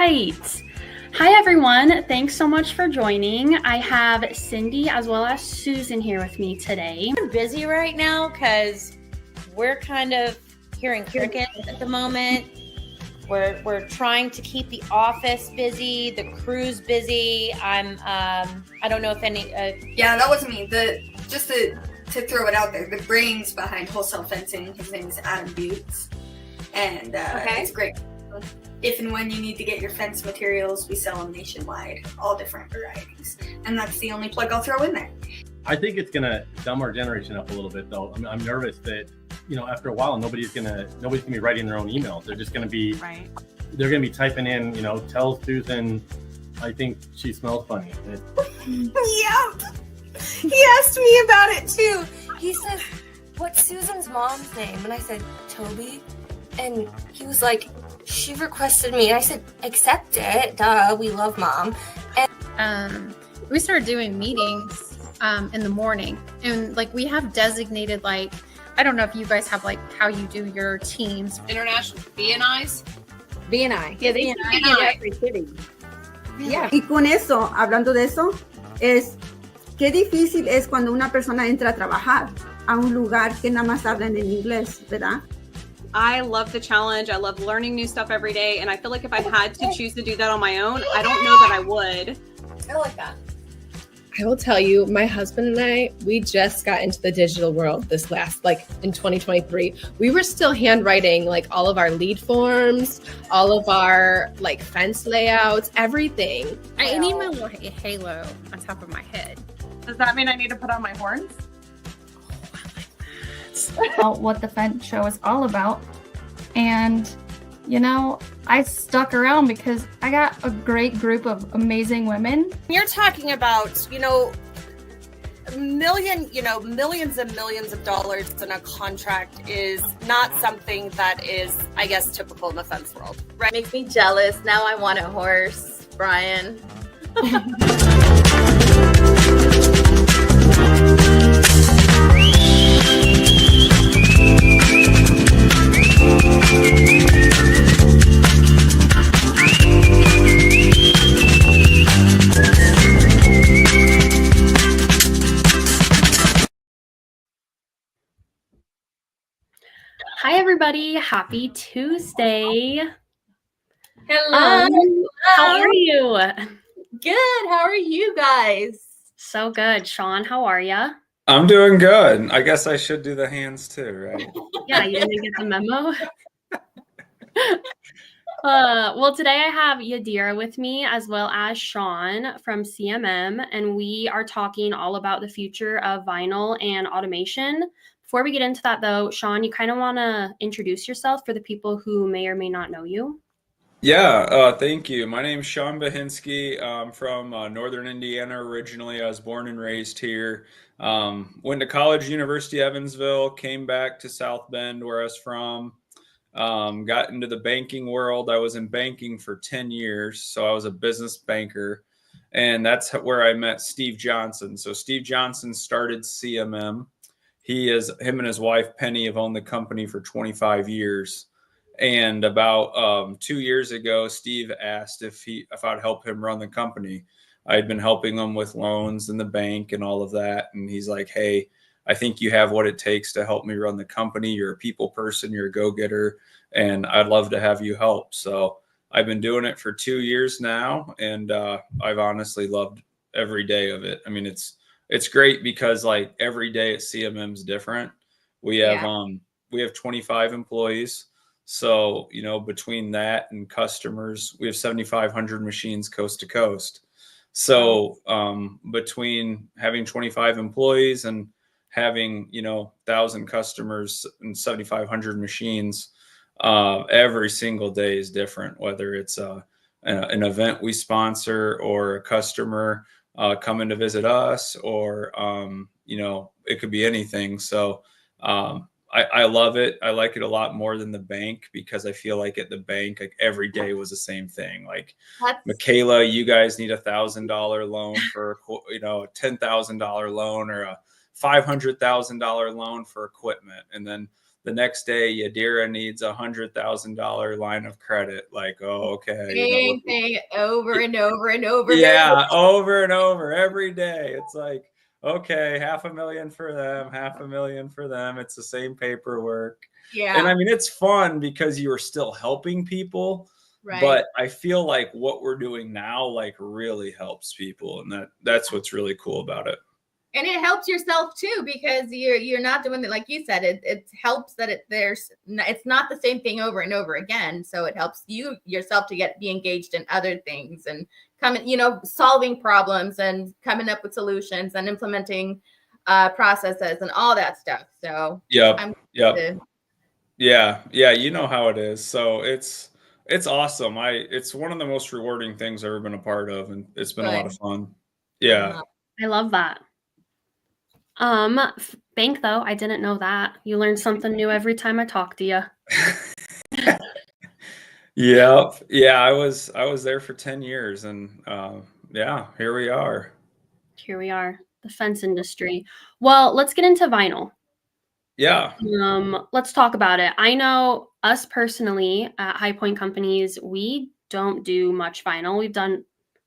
Right. Hi, everyone. Thanks so much for joining. I have Cindy as well as Susan here with me today. We're busy right now because we're kind of hearing crickets at the moment. We're trying to keep the office busy, the crew's busy. I don't know if any. Yeah, that wasn't me. Just to throw it out there, the brains behind Wholesale Fencing, his name is Adam Butts, and it's great. If and when you need to get your fence materials, we sell them nationwide, all different varieties. And that's the only plug I'll throw in there. I think it's going to dumb our generation up a little bit, though. I'm nervous that, after a while, nobody's going to be writing their own emails. They're just going to be, they're going to be typing in, tell Susan, I think she smells funny. Yeah. He asked me about it too. He said, what's Susan's mom's name? And I said, Toby. And he was like, she requested me. And I said, accept it. Duh, we love mom. And we started doing meetings in the morning. And we have designated, I don't know if you guys have how you do your teams. International BNIs. BNI. Yeah, they BNI every city. Yeah. Y con eso, hablando de eso, es qué difícil es cuando una persona entra a trabajar a un lugar que nada más hablan en inglés, ¿verdad? I love the challenge. I love learning new stuff every day. And I feel like if I had to choose to do that on my own, I don't know that I would. I like that. I will tell you, my husband and I, we just got into the digital world this last, in 2023. We were still handwriting, all of our lead forms, all of our, fence layouts, everything. I need my little halo on top of my head. Does that mean I need to put on my horns? What the fence show is all about. And, I stuck around because I got a great group of amazing women. You're talking about, millions and millions of dollars in a contract is not something that is, I guess, typical in the fence world. Right? Makes me jealous. Now I want a horse, Brian. Hi, everybody. Happy Tuesday. Hello. How are you? Good. How are you guys? So good. Sean, how are you? I'm doing good. I guess I should do the hands too, right? Yeah, you didn't get the memo. Well, today I have Yadira with me as well as Sean from CMM, and we are talking all about the future of vinyl and automation. Before we get into that, though, Sean, you kind of want to introduce yourself for the people who may or may not know you. Yeah, thank you. My name's Sean Bahinsky. I'm from Northern Indiana originally. I was born and raised here. Went to college, University of Evansville, came back to South Bend where I was from. Got into the banking world. I was in banking for 10 years, so I was a business banker. And that's where I met Steve Johnson. So Steve Johnson started CMM. Him and his wife, Penny, have owned the company for 25 years. And about 2 years ago, Steve asked if I'd help him run the company. I'd been helping him with loans in the bank and all of that. And he's like, hey, I think you have what it takes to help me run the company. You're a people person, you're a go-getter, and I'd love to have you help. So I've been doing it for 2 years now, and I've honestly loved every day of it. I mean, it's great because every day at CMM is different. We have 25 employees. So, between that and customers, we have 7,500 machines coast to coast. So between having 25 employees and having, 1,000 customers and 7,500 machines, every single day is different, whether it's an event we sponsor or a customer coming to visit us, or, it could be anything. So I love it. I like it a lot more than the bank because I feel like at the bank, every day was the same thing. Michaela, you guys need $1,000 loan for, a $10,000 loan or a $500,000 loan for equipment. And then the next day Yadira needs $100,000 line of credit. Like, oh, okay. Same thing over and over and over. Yeah, over and over every day. It's like, okay, $500,000 for them, $500,000 for them. It's the same paperwork. Yeah. And I mean, it's fun because you are still helping people. Right. But I feel like what we're doing now, like, really helps people. And that's what's really cool about it. And it helps yourself too, because you're not doing it like you said. It helps that it's not the same thing over and over again. So it helps you yourself to be engaged in other things and solving problems and coming up with solutions and implementing processes and all that stuff. So yeah, you know how it is. So it's awesome. It's one of the most rewarding things I've ever been a part of, and it's been a lot of fun. Yeah, I love that. Bank though, I didn't know that. You learn something new every time I talk to you. Yeah, I was there for 10 years, and here we are. Here we are, the fence industry. Well, let's get into vinyl. Yeah. Let's talk about it. I know us personally at High Point Companies, we don't do much vinyl. We've done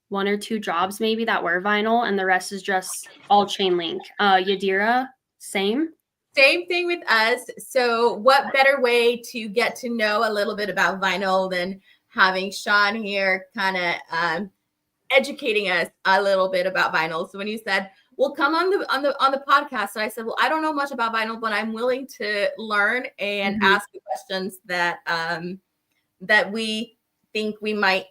1 or 2 jobs maybe that were vinyl, and the rest is just all chain link. Yadira, same thing with us. So what better way to get to know a little bit about vinyl than having Sean here kind of educating us a little bit about vinyl. So when you said, well, come on the podcast, so I said, well, I don't know much about vinyl, but I'm willing to learn and ask the questions that that we think we might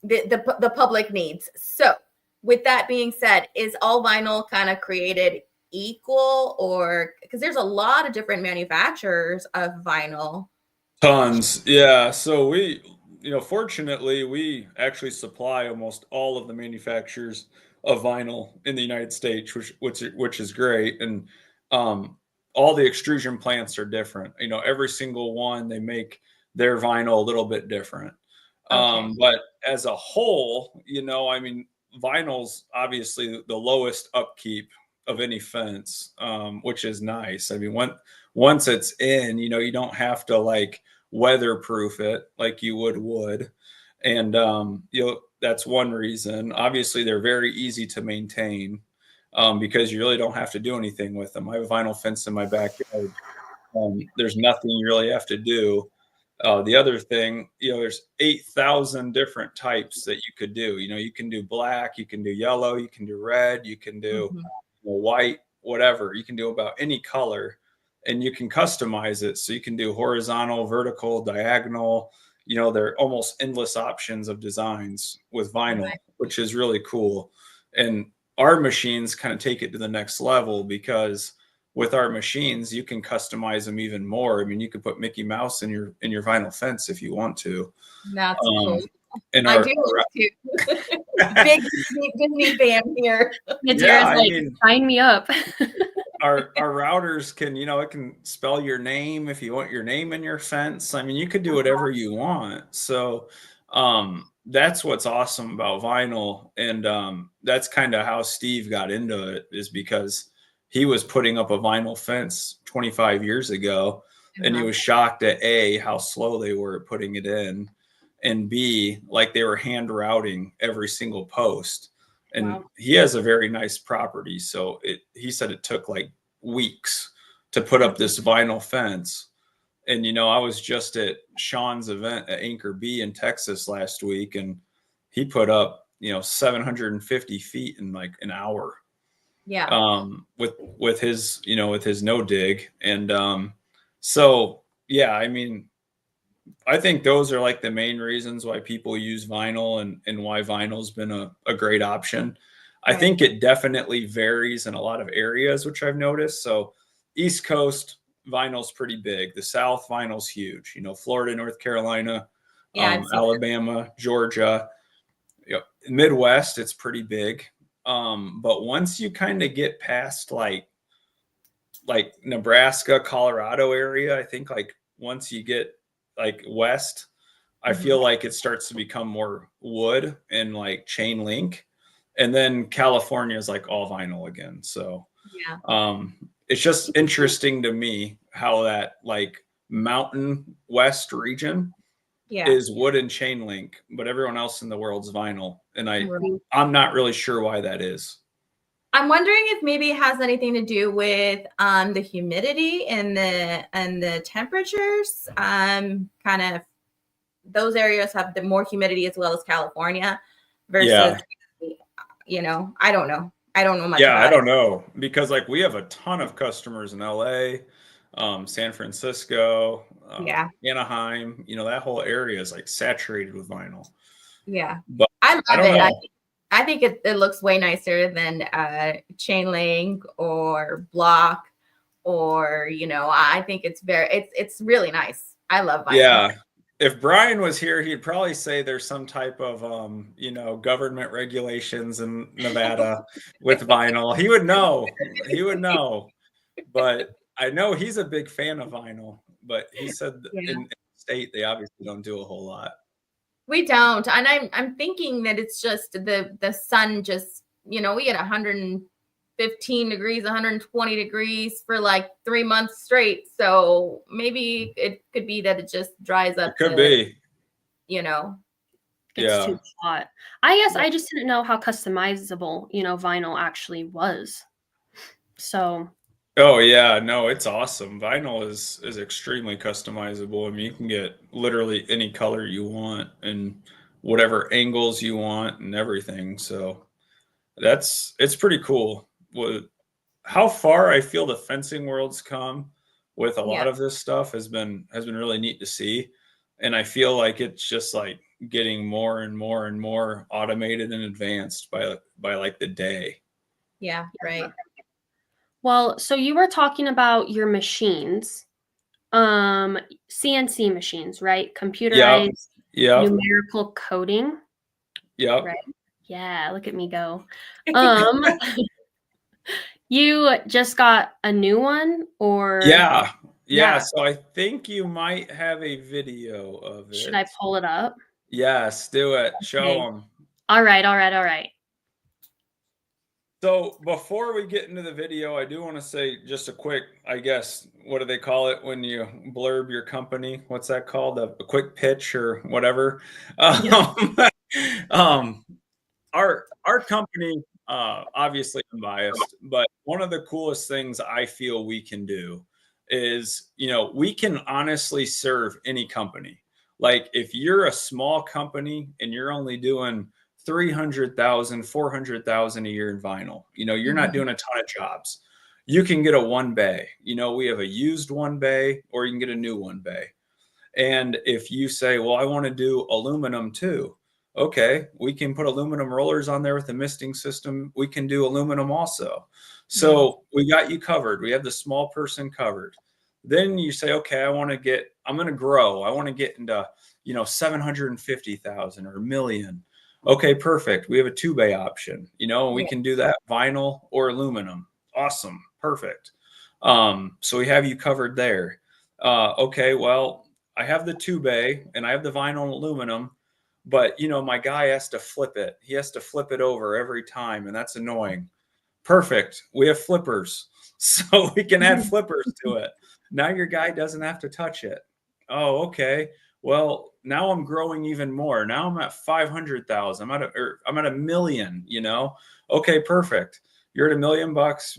the public needs. So with that being said, is all vinyl kind of created equal, or because there's a lot of different manufacturers of vinyl? Tons. Yeah. So we, fortunately, we actually supply almost all of the manufacturers of vinyl in the United States, which is great. And all the extrusion plants are different. Every single one, they make their vinyl a little bit different. Okay. But as a whole, vinyl's obviously the lowest upkeep of any fence, which is nice. I mean, once it's in, you don't have to like weatherproof it like you would wood. And, that's one reason. Obviously, they're very easy to maintain because you really don't have to do anything with them. I have a vinyl fence in my backyard. There's nothing you really have to do. The other thing, there's 8,000 different types that you could do. You can do black, you can do yellow, you can do red, you can do white, whatever. You can do about any color, and you can customize it. So you can do horizontal, vertical, diagonal. There are almost endless options of designs with vinyl, which is really cool. And our machines kind of take it to the next level, because with our machines, you can customize them even more. I mean, you could put Mickey Mouse in your vinyl fence if you want to. That's cool. And I do too. Big Disney fan here. Sign me up. Our routers can, it can spell your name if you want your name in your fence. I mean, you could do whatever you want. So that's what's awesome about vinyl. And that's kind of how Steve got into it, is because he was putting up a vinyl fence 25 years ago, and he was shocked at A, how slow they were at putting it in, and B, like they were hand routing every single post. And he has a very nice property. So he said it took like weeks to put up this vinyl fence. And, I was just at Sean's event at Anchor B in Texas last week, and he put up, 750 feet in like an hour. Yeah. With his, with his no dig. And so, yeah, I mean, I think those are like the main reasons why people use vinyl, and why vinyl's been a great option. I think it definitely varies in a lot of areas, which I've noticed. So East Coast vinyl's pretty big. The South vinyl's huge. Florida, North Carolina, Alabama, Georgia. Midwest, it's pretty big. But once you kind of get past like Nebraska, Colorado area, I think like once you get like west, I feel like it starts to become more wood and like chain link. And then California is like all vinyl again. So it's just interesting to me how that like mountain west region is wood and chain link, but everyone else in the world's vinyl. And I'm not really sure why that is. I'm wondering if maybe it has anything to do with the humidity and the temperatures. Kind of those areas have the more humidity as well as California versus, you know, I don't know. I don't know much about I don't know, because like we have a ton of customers in LA, San Francisco, Anaheim, you know, that whole area is like saturated with vinyl. Yeah. But I love don't it. know. I think it looks way nicer than chain link or block, or, you know, I think it's it's really nice. I love vinyl. Yeah. If Brian was here, he'd probably say there's some type of, you know, government regulations in Nevada with vinyl. He would know. He would know. But I know he's a big fan of vinyl. But he said in the state, they obviously don't do a whole lot. We don't. And I'm thinking that it's just the sun just, you know, we get 115 degrees, 120 degrees for like 3 months straight. So maybe it could be that it just dries up. It could be. You know. It's too hot. I guess I just didn't know how customizable, you know, vinyl actually was. So. Oh yeah, no, it's awesome. Vinyl is extremely customizable. I mean, you can get literally any color you want and whatever angles you want and everything. So it's pretty cool. How far I feel the fencing world's come with a lot of this stuff has been really neat to see. And I feel like it's just like getting more and more and more automated and advanced by like the day. Yeah, right. Well, so you were talking about your machines, CNC machines, right? Computerized numerical coding. Yeah. Right. Yeah. Look at me go. You just got a new one, or? Yeah. So I think you might have a video of it. Should I pull it up? Yes, do it. Show them. All right. So before we get into the video, I do want to say just a quick, I guess, what do they call it when you blurb your company? What's that called? A quick pitch or whatever. Our company, obviously I'm biased, but one of the coolest things I feel we can do is, you know, we can honestly serve any company. Like if you're a small company and you're only doing 300,000, 400,000 a year in vinyl, you know, you're not doing a ton of jobs. You can get a one bay. You know, we have a used one bay, or you can get a new one bay. And if you say, well, I want to do aluminum too. Okay, we can put aluminum rollers on there with the misting system. We can do aluminum also. So we got you covered. We have the small person covered. Then you say, okay, I'm going to grow. I want to get into, you know, 750,000 or $1 million. Okay, perfect. We have a 2-bay option, you know, and we can do that vinyl or aluminum. Awesome. Perfect. So we have you covered there. Okay, well, I have the 2-bay and I have the vinyl and aluminum, but you know, my guy has to flip it. He has to flip it over every time, and that's annoying. Perfect. We have flippers. So we can add flippers to it. Now your guy doesn't have to touch it. Oh, okay. Well, now I'm growing even more. Now I'm at 500,000. I'm at $1 million, you know? Okay, perfect. You're at $1 million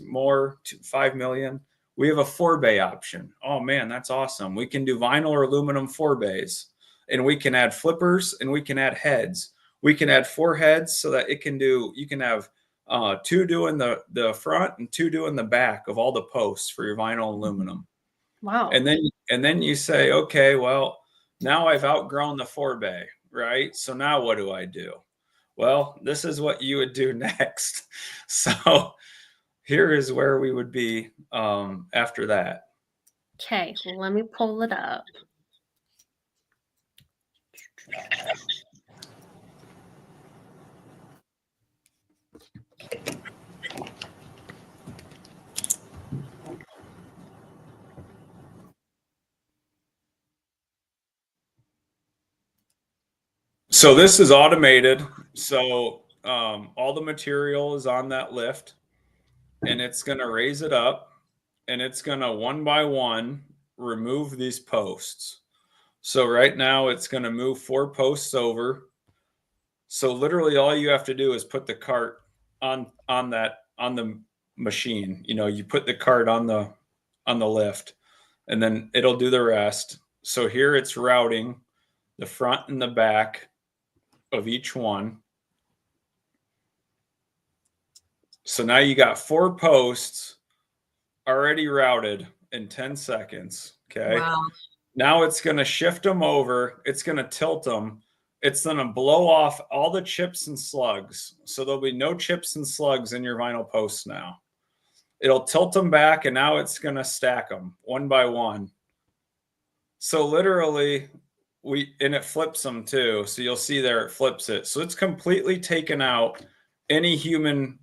more to 5 million. We have a 4-bay option. Oh man, that's awesome. We can do vinyl or aluminum 4-bays, and we can add flippers and we can add heads. We can add 4 heads so that you can have 2 doing the front and 2 doing the back of all the posts for your vinyl and aluminum. Wow. And then you say, okay, well, now I've outgrown the 4-bay, right? So now what do I do? Well, this is what you would do next. So here is where we would be after that. Okay, well, let me pull it up. So this is automated. So all the material is on that lift, and it's going to raise it up, and it's going to one by one remove these posts. So right now it's going to move 4 posts over. So literally all you have to do is put the cart on the machine. You know, you put the cart on the lift, and then it'll do the rest. So here it's routing the front and the back of each one. So now you got 4 posts already routed in 10 seconds. Okay. Wow. Now it's going to shift them over. It's going to tilt them. It's going to blow off all the chips and slugs. So there'll be no chips and slugs in your vinyl posts now. It'll tilt them back, and now it's going to stack them one by one. So literally and it flips them too. So you'll see there, it flips it. So it's completely taken out any human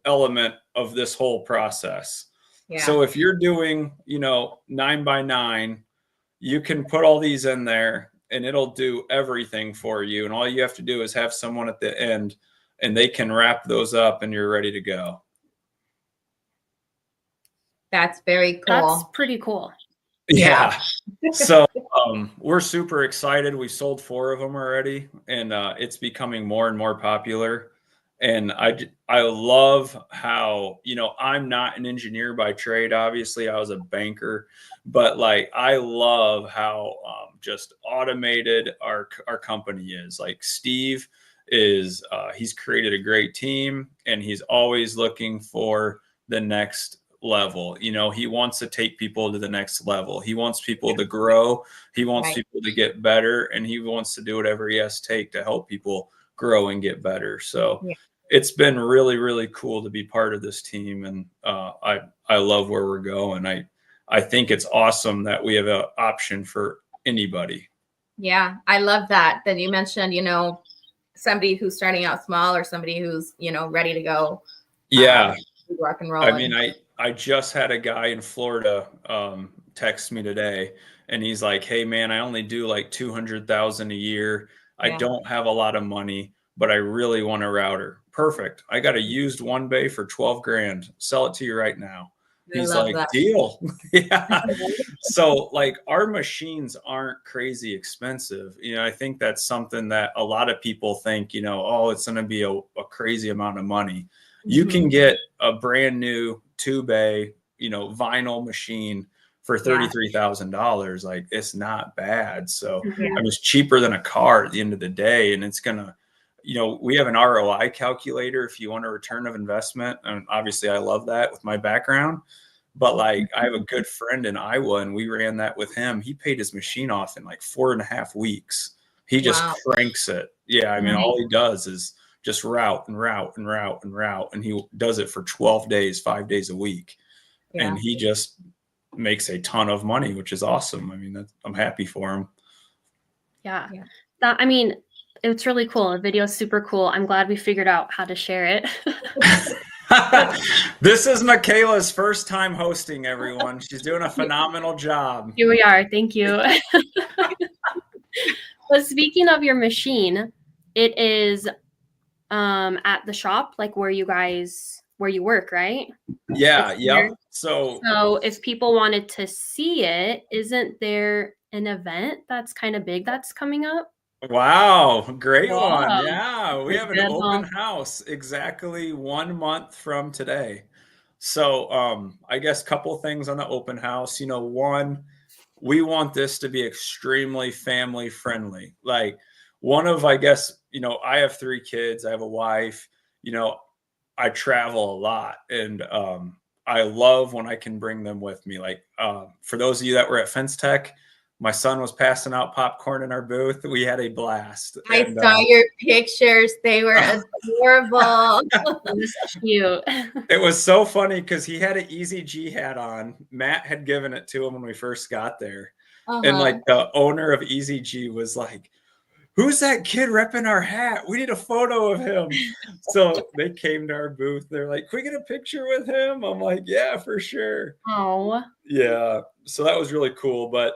element of this whole process. Yeah. So if you're doing, 9 by 9, you can put all these in there and it'll do everything for you. And all you have to do is have someone at the end and they can wrap those up and you're ready to go. That's very cool. That's pretty cool. Yeah. So we're super excited. We sold 4 of them already, and it's becoming more and more popular. And I love how, I'm not an engineer by trade. Obviously, I was a banker, but like I love how just automated our company is. Like Steve is he's created a great team, and he's always looking for the next level. He wants to take people to the next level. He wants people to grow. He wants people to get better, and he wants to do whatever he has to take to help people grow and get better. So it's been really, really cool to be part of this team. And I love where we're going. I think it's awesome that we have an option for anybody. Yeah. I love that you mentioned, somebody who's starting out small or somebody who's, ready to go. Yeah. Rock and roll. I mean, I just had a guy in Florida text me today, and he's like, "Hey man, I only do like 200,000 a year. I don't have a lot of money, but I really want a router." Perfect. I got a used one bay for 12 grand. Sell it to you right now. He's like, that. Deal. Yeah. So like our machines aren't crazy expensive. I think that's something that a lot of people think, oh, it's going to be a crazy amount of money. You can get a brand new 2-bay, vinyl machine for $33,000. Like it's not bad. So I mean, it's cheaper than a car at the end of the day. And it's going to, we have an ROI calculator if you want a return of investment. And obviously I love that with my background, but like I have a good friend in Iowa and we ran that with him. He paid his machine off in like 4.5 weeks. He just cranks it. Yeah. I mean, all he does is just route and route and route and route. And he does it for 12 days, 5 days a week. Yeah. And he just makes a ton of money, which is awesome. I mean, I'm happy for him. Yeah. It's really cool. The video is super cool. I'm glad we figured out how to share it. This is Michaela's first time hosting, everyone. She's doing a phenomenal job. Here we are. Thank you. But speaking of your machine, it is at the shop, like where you work, right? Yeah. Yep. So if people wanted to see it, isn't there an event that's kind of big that's coming up? Wow, great one. Yeah, we have an open house exactly 1 month from today. So I guess a couple things on the open house. One, we want this to be extremely family friendly. Like I have 3 kids, I have a wife, I travel a lot, and I love when I can bring them with me. Like for those of you that were at Fence Tech, my son was passing out popcorn in our booth. We had a blast. I saw your pictures. They were adorable. Cute. It was so funny because he had an Easy G hat on. Matt had given it to him when we first got there. And like the owner of Easy G was like, "Who's that kid repping our hat? We need a photo of him." So they came to our booth. They're like, "Can we get a picture with him?" I'm like, "Yeah, for sure." Oh. Yeah. So that was really cool. But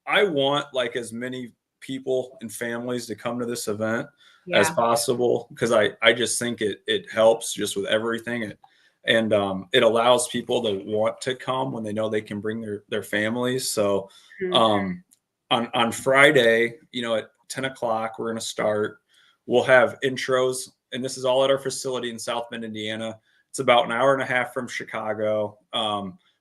I want like as many people and families to come to this event as possible, because I just think it helps just with everything. and it allows people to want to come when they know they can bring their families. So on Friday, you know, at 10 o'clock, we're going to start. We'll have intros, and this is all at our facility in South Bend, Indiana. It's about an hour and a half from Chicago.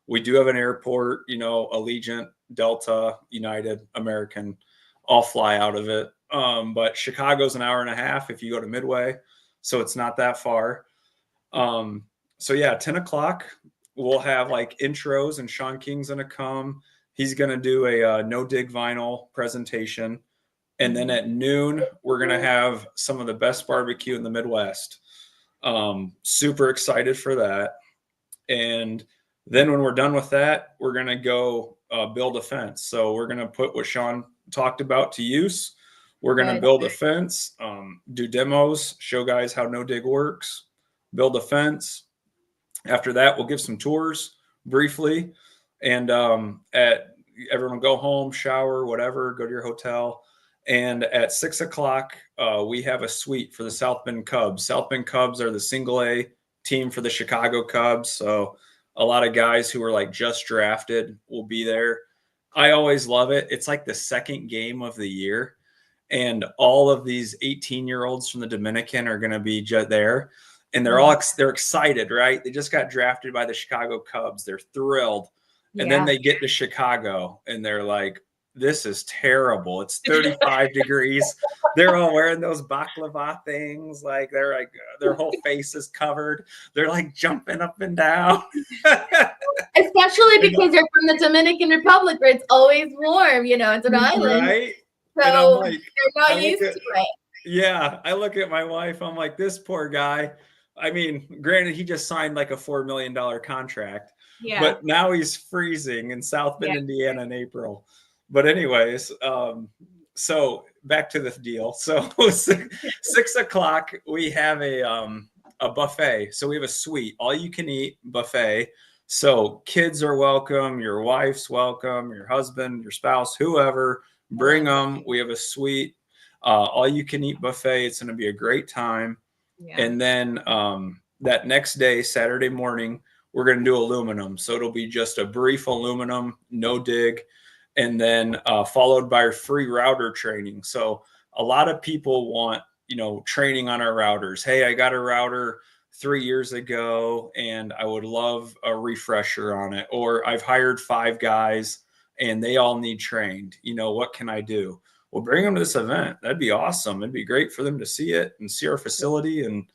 We do have an airport, you know, Allegiant, Delta, United, American, all fly out of it. But Chicago's an hour and a half if you go to Midway, so it's not that far. So yeah, 10 o'clock, we'll have like intros, and Sean King's going to come. He's going to do a no dig vinyl presentation. And then at noon, we're going to have some of the best barbecue in the Midwest. Super excited for that. And then when we're done with that, we're going to go build a fence. So we're going to put what Sean talked about to use. We're going to build a fence, do demos, show guys how no dig works, build a fence. After that, we'll give some tours briefly. And everyone will go home, shower, whatever, go to your hotel. And at 6 o'clock, we have a suite for the South Bend Cubs. South Bend Cubs are the single A team for the Chicago Cubs. So a lot of guys who are like just drafted will be there. I always love it. It's like the second game of the year. And all of these 18-year-olds from the Dominican are going to be there. And they're excited, right? They just got drafted by the Chicago Cubs. They're thrilled. And then they get to Chicago and they're like, this is terrible. It's 35 degrees. They're all wearing those baklava things. Like they're like, their whole face is covered. They're like jumping up and down. Especially because they're from the Dominican Republic where it's always warm, you know, it's an island. Right? So like, they're not used to it. Yeah. I look at my wife. I'm like, this poor guy. I mean, granted, he just signed like a $4 million contract. Yeah. But now he's freezing in South Bend, Indiana in April. But anyways, so back to the deal. So 6 o'clock, we have a buffet. So we have a suite, all you can eat buffet. So kids are welcome, your wife's welcome, your husband, your spouse, whoever, bring them. We have a suite, all you can eat buffet. It's going to be a great time. Yeah. And then that next day, Saturday morning, we're going to do aluminum. So it'll be just a brief aluminum, no dig. And then followed by our free router training. So a lot of people want, you know, training on our routers. Hey, I got a router 3 years ago and I would love a refresher on it. Or I've hired 5 guys and they all need trained. You know, what can I do? Well, bring them to this event. That'd be awesome. It'd be great for them to see it and see our facility and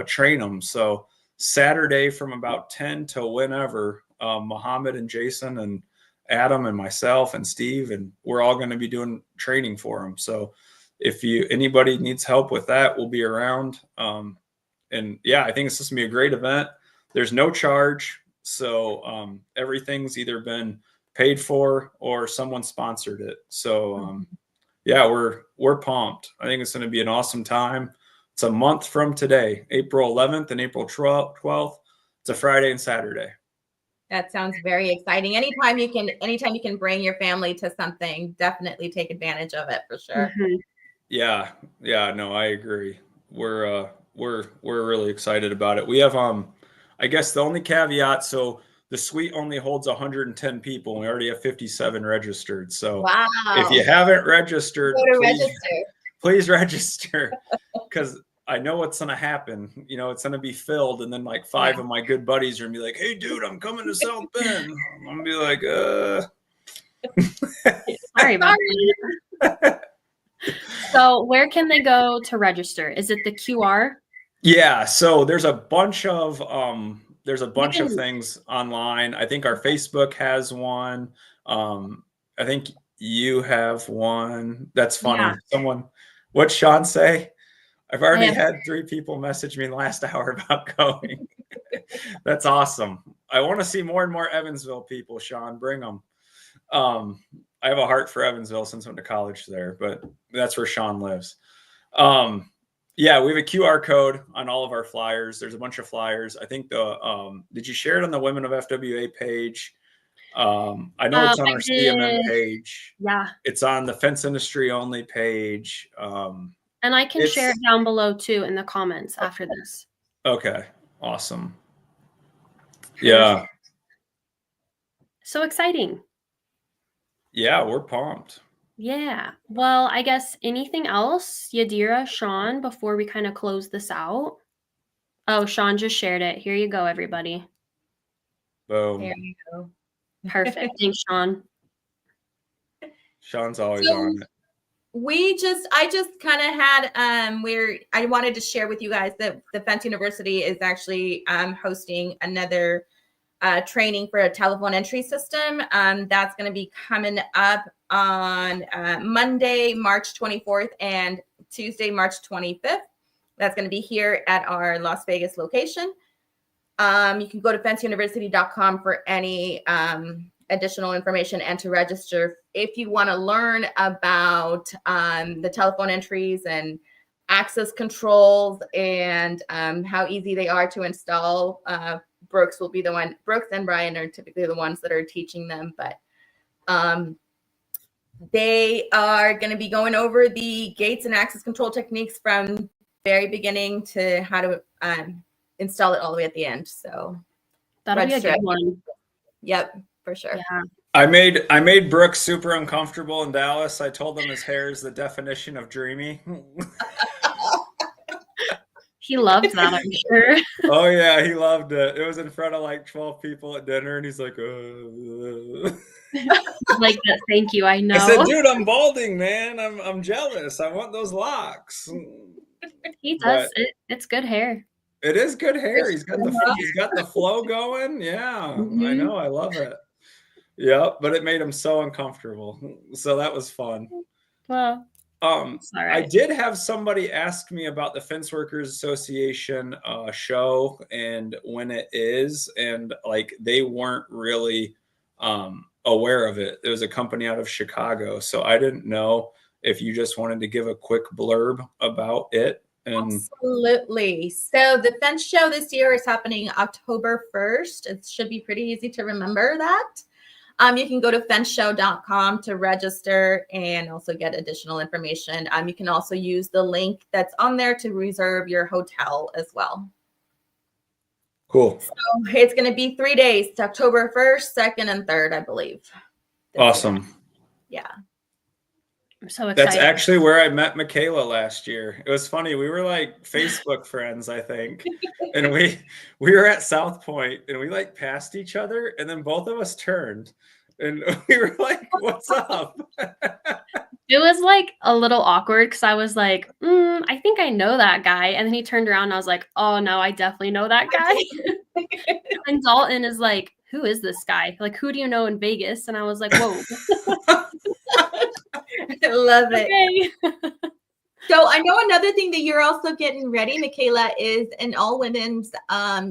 train them. So Saturday from about 10 to whenever, Muhammad and Jason and Adam and myself and Steve, and we're all going to be doing training for them. So if anybody needs help with that, we'll be around. And yeah, I think it's just gonna be a great event. There's no charge. So everything's either been paid for or someone sponsored it. So yeah, we're pumped. I think it's going to be an awesome time. It's a month from today, April 11th and April 12th. It's a Friday and Saturday. That sounds very exciting. Anytime you can bring your family to something, definitely take advantage of it for sure. Mm-hmm. Yeah, no, I agree. We're really excited about it. We have I guess the only caveat, so the suite only holds 110 people and we already have 57 registered. So if you haven't registered, please register because I know what's going to happen. You know, it's going to be filled. And then like 5 of my good buddies are going to be like, hey, dude, I'm coming to South Bend. I'm going to be like, Sorry about that. So where can they go to register? Is it the QR? Yeah. So there's a bunch of things online. I think our Facebook has one. I think you have one. That's funny. Yeah. What'd Sean say? I've already had 3 people message me in the last hour about going. That's awesome. I want to see more and more Evansville people, Sean. Bring them. I have a heart for Evansville since I went to college there, but that's where Sean lives. Yeah, we have a QR code on all of our flyers. There's a bunch of flyers. I think did you share it on the Women of FWA page? I know it's on our CMM page. Yeah. It's on the Fence Industry Only page. And I can share it down below too in the comments after this. Okay, awesome. Yeah. So exciting. Yeah, we're pumped. Yeah. Well, I guess anything else, Yadira, Sean, before we kind of close this out? Oh, Sean just shared it. Here you go, everybody. Boom. There you go. Perfect. Thanks, Sean. Sean's always So- on it. I just kind of had I wanted to share with you guys that the Fence University is actually hosting another training for a telephone entry system. That's going to be coming up on Monday, March 24th and Tuesday, March 25th. That's going to be here at our Las Vegas location. You can go to fenceuniversity.com for any additional information and to register if you want to learn about the telephone entries and access controls and how easy they are to install. Brooks and Brian are typically the ones that are teaching them, but they are going to be going over the gates and access control techniques from very beginning to how to install it all the way at the end. So that'll be a good one. Yep, for sure. Yeah. I made Brooks super uncomfortable in Dallas. I told him his hair is the definition of dreamy. He loved that, I'm sure. Oh yeah, he loved it. It was in front of like 12 people at dinner, and he's like, Like that. Thank you. I know. I said, dude, I'm balding, man. I'm jealous. I want those locks. He does. But It's good hair. it is good hair. He's got the flow going. Yeah, I know. I love it. Yeah, but it made him so uncomfortable. So that was fun. Well, sorry. I did have somebody ask me about the Fence Workers Association show and when it is, and like they weren't really aware of it. There was a company out of Chicago, so I didn't know if you just wanted to give a quick blurb about it. And Absolutely. So the Fence show this year is happening October 1st. It should be pretty easy to remember that. You can go to fenceshow.com to register and also get additional information. You can also use the link that's on there to reserve your hotel as well. cool. So it's going to be 3 days. It's October 1st, 2nd, and 3rd, I believe. Awesome. Yeah. I'm so excited. That's actually where I met Michaela last year. It was funny. We were like Facebook friends, I think. And we were at South Point and we like passed each other and then both of us turned and we were like, what's up? It was like a little awkward because I was like, I think I know that guy. And then he turned around and I was like, oh no, I definitely know that guy. And Dalton is like, who is this guy? Like, who do you know in Vegas? And I was like, whoa. I love it. Okay. So I know another thing that you're also getting ready, Michaela, is an all women's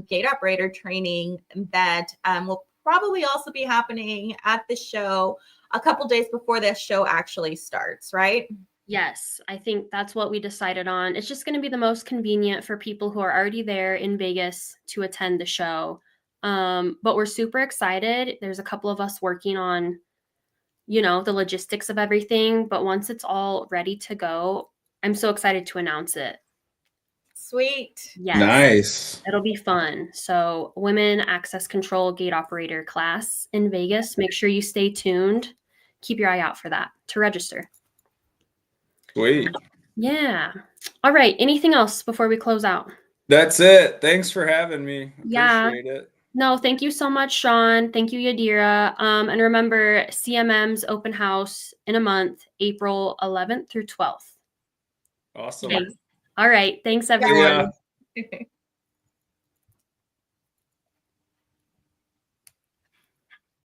gate operator training that will probably also be happening at the show a couple days before the show actually starts, right? Yes, I think that's what we decided on. It's just going to be the most convenient for people who are already there in Vegas to attend the show. But we're super excited. There's a couple of us working on, the logistics of everything. But once it's all ready to go, I'm so excited to announce it. Sweet. Yes. Nice. It'll be fun. So, Women Access Control Gate Operator class in Vegas. Make sure you stay tuned. Keep your eye out for that to register. Sweet. Yeah. All right. Anything else before we close out? That's it. Thanks for having me. Yeah. Appreciate it. No, thank you so much, Sean. Thank you, Yadira. And remember, CMM's open house in a month, April 11th through 12th. Awesome. Okay. All right. Thanks, everyone. Yeah.